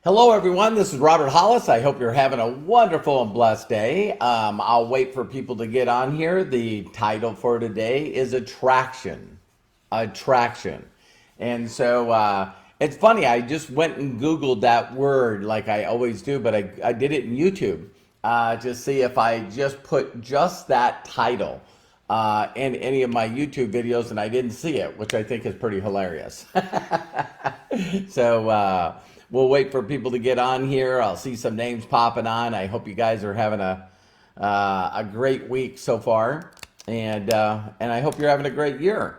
Hello, everyone. This is Robert Hollis. I hope you're having a wonderful and blessed day. I'll wait for people to get on here. The title for today is Attraction. Attraction. And so it's funny, I just went and Googled that word like I always do, but I did it in YouTube to see if I just put just that title in any of my YouTube videos, and I didn't see it, which I think is pretty hilarious. So we'll wait for people to get on here. I'll see some names popping on. I hope you guys are having a great week so far, and I hope you're having a great year.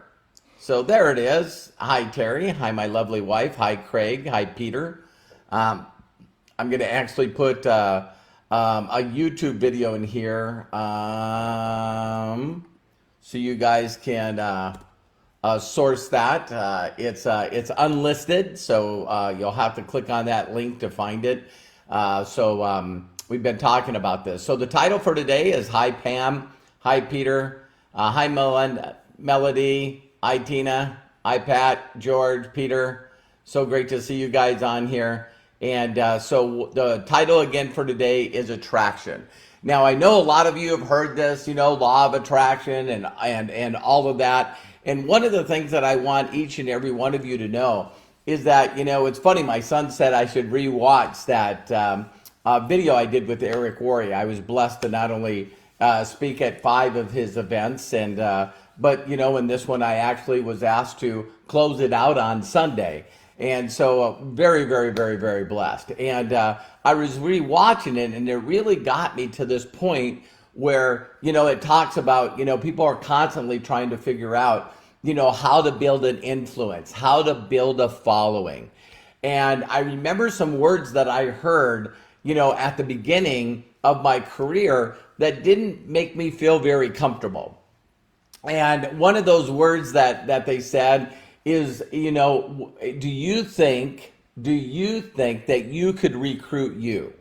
So there it is. Hi, Terry. Hi, my lovely wife. Hi, Craig. Hi, Peter. I'm going to actually put a YouTube video in here so you guys can source that. It's unlisted, so you'll have to click on that link to find it. We've been talking about this. So the title for today is Hi, Pam. Hi, Peter. Hi, Melody. Hi, Tina. Hi, Pat, George, Peter. So great to see you guys on here. And so the title again for today is Attraction. Now, I know a lot of you have heard this, law of attraction and all of that. And one of the things that I want each and every one of you to know is that, it's funny, my son said I should rewatch that video I did with Eric Worre. I was blessed to not only speak at 5 of his events, but in this one I actually was asked to close it out on Sunday. And so very, very, very, very blessed. And I was rewatching it, and it really got me to this point where, it talks about, people are constantly trying to figure out, how to build an influence, how to build a following. And I remember some words that I heard, at the beginning of my career that didn't make me feel very comfortable. And one of those words that they said is, do you think that you could recruit you?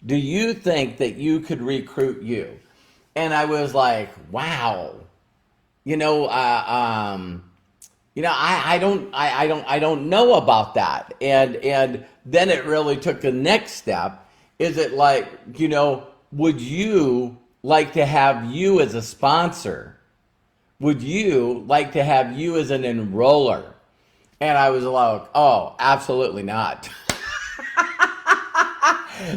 Do you think that you could recruit you? And I was like, wow, I don't know about that. And then it really took the next step. Is it like, would you like to have you as a sponsor? Would you like to have you as an enroller? And I was like, oh, absolutely not.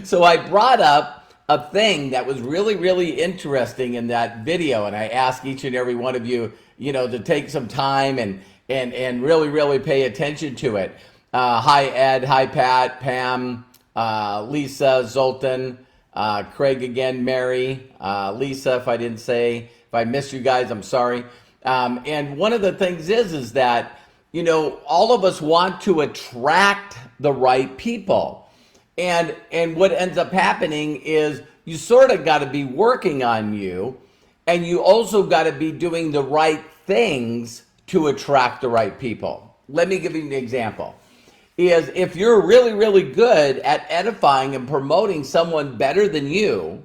So I brought up a thing that was really, really interesting in that video. And I asked each and every one of you, to take some time and really, really pay attention to it. Hi, Ed. Hi, Pat, Pam, Lisa, Zoltan, Craig again, Mary, Lisa, if I missed you guys, I'm sorry. And one of the things is that, all of us want to attract the right people. And what ends up happening is you sort of got to be working on you, and you also got to be doing the right things to attract the right people. Let me give you an example. Is if you're really, really good at edifying and promoting someone better than you,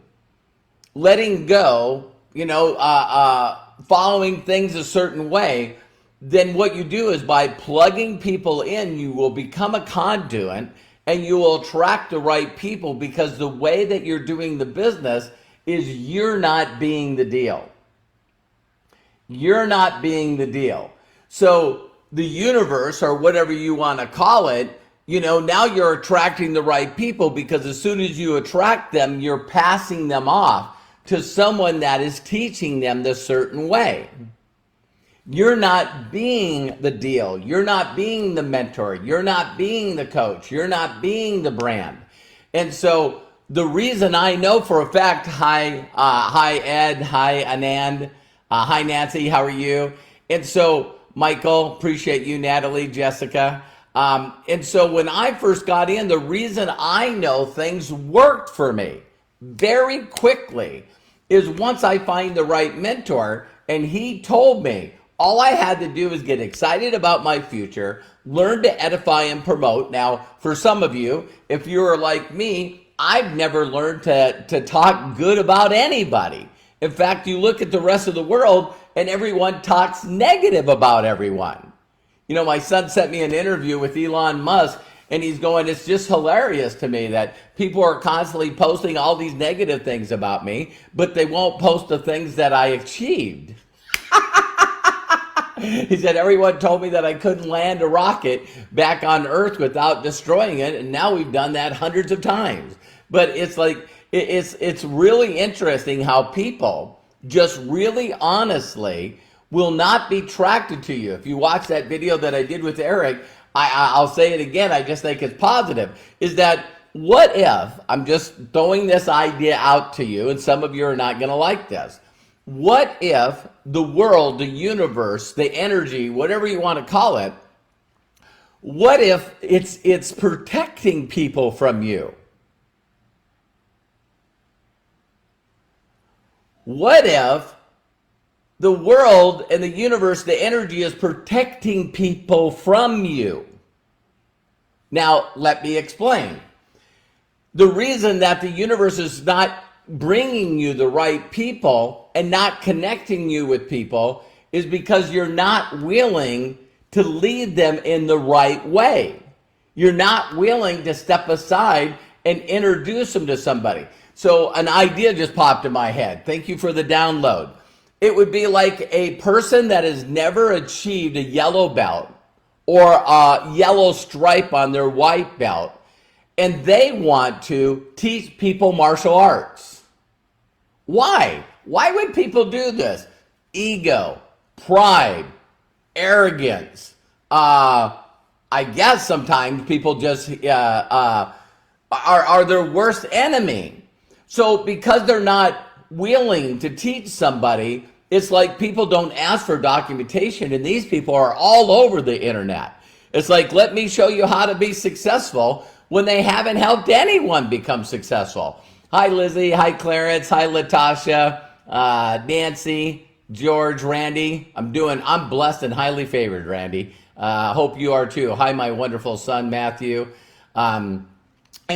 letting go, following things a certain way, then what you do is by plugging people in, you will become a conduit and you will attract the right people, because the way that you're doing the business is you're not being the deal. You're not being the deal. So the universe, or whatever you want to call it, now you're attracting the right people, because as soon as you attract them, you're passing them off to someone that is teaching them the certain way. You're not being the deal. You're not being the mentor. You're not being the coach. You're not being the brand. And so the reason I know for a fact, hi Ed, hi Anand, hi Nancy, how are you? And so Michael, appreciate you, Natalie, Jessica. And so when I first got in, the reason I know things worked for me very quickly is once I find the right mentor, and he told me all I had to do was get excited about my future, learn to edify and promote. Now, for some of you, if you're like me, I've never learned to talk good about anybody. In fact, you look at the rest of the world and everyone talks negative about everyone. My son sent me an interview with Elon Musk, And he's going, it's just hilarious to me that people are constantly posting all these negative things about me, but they won't post the things that I achieved. He said, everyone told me that I couldn't land a rocket back on Earth without destroying it, and now we've done that hundreds of times. But it's like, it's really interesting how people just really honestly will not be attracted to you. If you watch that video that I did with Eric, I'll say it again, I just think it's positive, is that what if, I'm just throwing this idea out to you, and some of you are not going to like this. What if the world, the universe, the energy, whatever you want to call it, what if it's protecting people from you? What if the world and the universe, the energy is protecting people from you? Now, let me explain. The reason that the universe is not bringing you the right people and not connecting you with people is because you're not willing to lead them in the right way. You're not willing to step aside and introduce them to somebody. So an idea just popped in my head. Thank you for the download. It would be like a person that has never achieved a yellow belt or a yellow stripe on their white belt, and they want to teach people martial arts. Why? Why would people do this? Ego, pride, arrogance. I guess sometimes people just are their worst enemy. So because they're not willing to teach somebody, it's like people don't ask for documentation, and these people are all over the internet. It's like, let me show you how to be successful when they haven't helped anyone become successful. Hi, Lizzie. Hi, Clarence. Hi, Latasha, Nancy, George, Randy. I'm blessed and highly favored, Randy. Hope you are too. Hi, my wonderful son, Matthew. And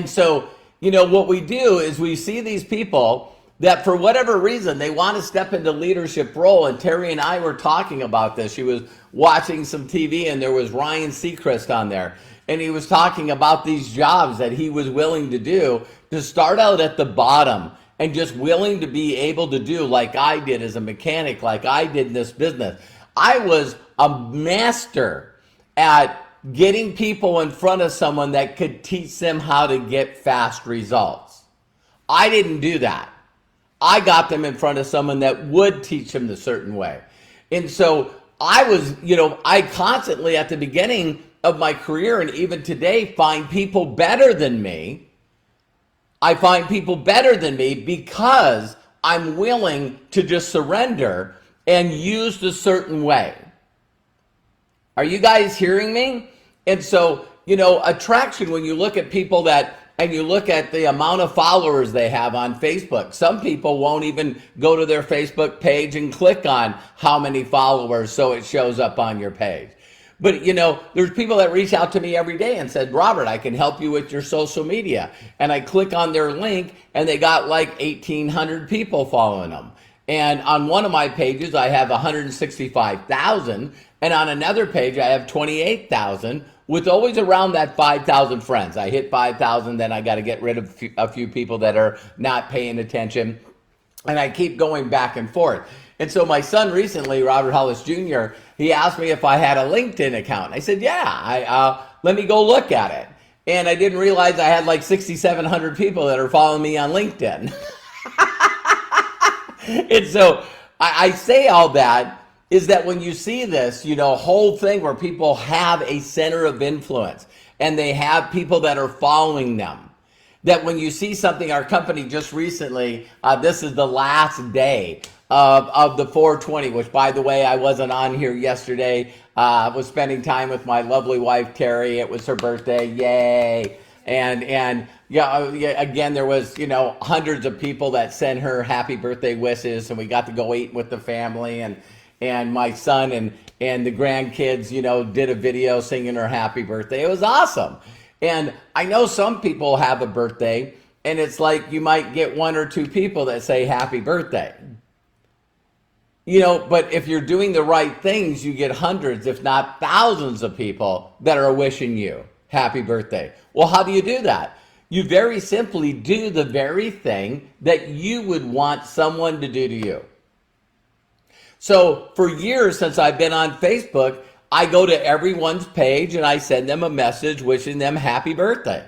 so, what we do is we see these people that for whatever reason, they want to step into leadership role. And Terry and I were talking about this. She was watching some TV and there was Ryan Seacrest on there. And he was talking about these jobs that he was willing to do to start out at the bottom and just willing to be able to do like I did as a mechanic, like I did in this business. I was a master at getting people in front of someone that could teach them how to get fast results. I didn't do that. I got them in front of someone that would teach them the certain way. And so I was, I constantly at the beginning of my career and even today find people better than me. I find people better than me because I'm willing to just surrender and use the certain way. Are you guys hearing me? And so, attraction, when you look at people and you look at the amount of followers they have on Facebook, some people won't even go to their Facebook page and click on how many followers so it shows up on your page. But, there's people that reach out to me every day and said, Robert, I can help you with your social media. And I click on their link and they got like 1,800 people following them. And on one of my pages, I have 165,000. And on another page, I have 28,000 with always around that 5,000 friends. I hit 5,000, then I got to get rid of a few people that are not paying attention. And I keep going back and forth. And so my son recently, Robert Hollis Jr., he asked me if I had a LinkedIn account. I said, yeah, let me go look at it. And I didn't realize I had like 6,700 people that are following me on LinkedIn. And so I say all that is that when you see this, whole thing where people have a center of influence and they have people that are following them, that when you see something, our company just recently, this is the last day of the 420, which by the way, I wasn't on here yesterday. I was spending time with my lovely wife, Terry. It was her birthday. Yay. And again, there was, hundreds of people that sent her happy birthday wishes, and we got to go eat with the family, and my son and the grandkids, did a video singing her happy birthday. It was awesome. And I know some people have a birthday and it's like you might get one or two people that say happy birthday. But if you're doing the right things, you get hundreds, if not thousands of people that are wishing you happy birthday. Well, how do you do that? You very simply do the very thing that you would want someone to do to you. So for years since I've been on Facebook, I go to everyone's page and I send them a message wishing them happy birthday.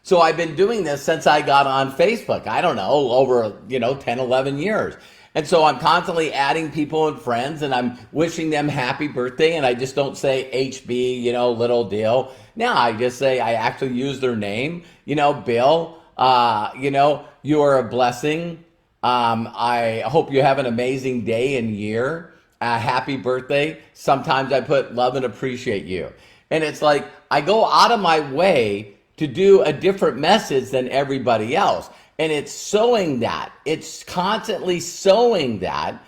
So I've been doing this since I got on Facebook. I don't know, over, 10, 11 years. And so I'm constantly adding people and friends and I'm wishing them happy birthday. And I just don't say HB, little deal. Now I just say, I actually use their name, Bill, you are a blessing. I hope you have an amazing day and year. Happy birthday. Sometimes I put love and appreciate you. And it's like, I go out of my way to do a different message than everybody else. And it's sowing that. It's constantly sowing that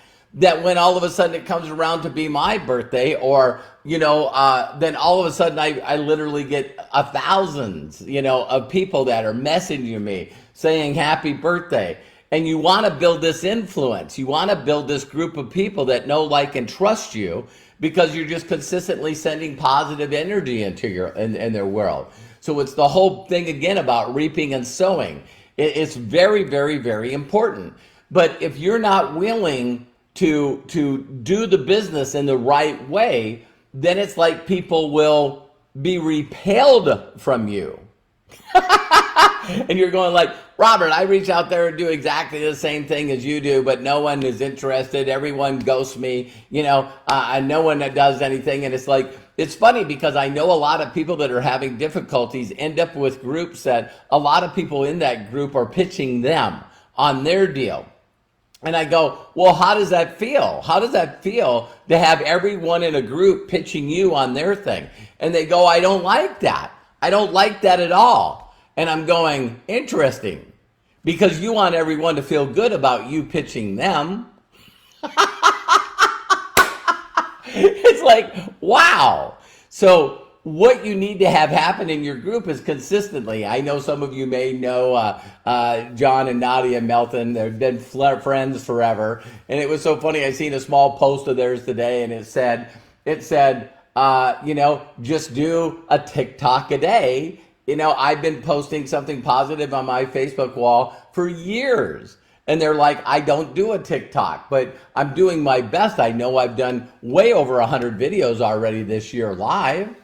when all of a sudden it comes around to be my birthday or, then all of a sudden I literally get thousands, of people that are messaging me saying happy birthday. And you want to build this influence. You want to build this group of people that know, like, and trust you because you're just consistently sending positive energy into in their world. So it's the whole thing again about reaping and sowing. It's very, very, very important. But if you're not willing to do the business in the right way, then it's like people will be repelled from you. And you're going like, Robert, I reach out there and do exactly the same thing as you do, but no one is interested. Everyone ghosts me, and no one that does anything. And it's like, it's funny because I know a lot of people that are having difficulties end up with groups that a lot of people in that group are pitching them on their deal. And I go, well, how does that feel? How does that feel to have everyone in a group pitching you on their thing? And they go, I don't like that. I don't like that at all. And I'm going, interesting, because you want everyone to feel good about you pitching them. It's like, wow. So what you need to have happen in your group is consistently. I know some of you may know John and Nadia Melton. They've been friends forever. And it was so funny. I seen a small post of theirs today, and it said, just do a TikTok a day. I've been posting something positive on my Facebook wall for years. And they're like, I don't do a TikTok, but I'm doing my best. I know I've done way over 100 videos already this year live.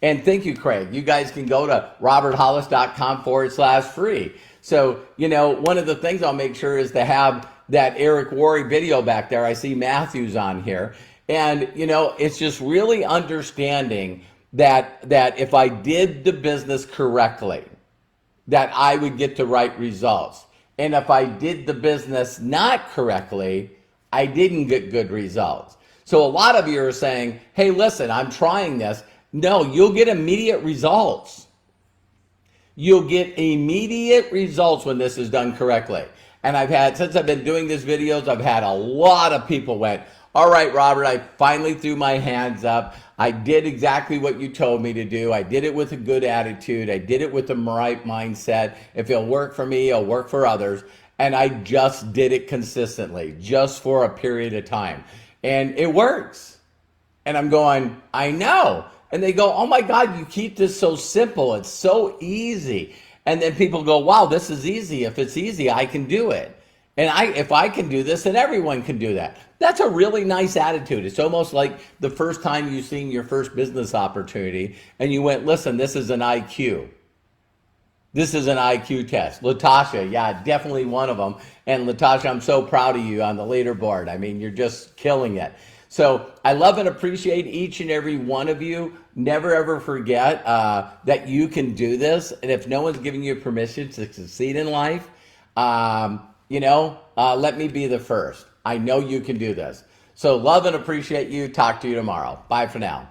And thank you, Craig. You guys can go to roberthollis.com/free. So, one of the things I'll make sure is to have that Eric Worre video back there. I see Matthew's on here. And, it's just really understanding that if I did the business correctly, that I would get the right results. And if I did the business not correctly, I didn't get good results. So a lot of you are saying, hey, listen, I'm trying this. No, you'll get immediate results. You'll get immediate results when this is done correctly. And since I've been doing these videos, I've had a lot of people went, all right, Robert, I finally threw my hands up. I did exactly what you told me to do. I did it with a good attitude. I did it with the right mindset. If it'll work for me, it'll work for others. And I just did it consistently, just for a period of time. And it works. And I'm going, I know. And they go, oh my God, you keep this so simple. It's so easy. And then people go, wow, this is easy. If it's easy, I can do it. And if I can do this, then everyone can do that. That's a really nice attitude. It's almost like the first time you've seen your first business opportunity and you went, listen, this is an IQ. This is an IQ test. Latasha, yeah, definitely one of them. And Latasha, I'm so proud of you on the leaderboard. I mean, you're just killing it. So I love and appreciate each and every one of you. Never, ever forget that you can do this. And if no one's giving you permission to succeed in life, let me be the first. I know you can do this. So love and appreciate you. Talk to you tomorrow. Bye for now.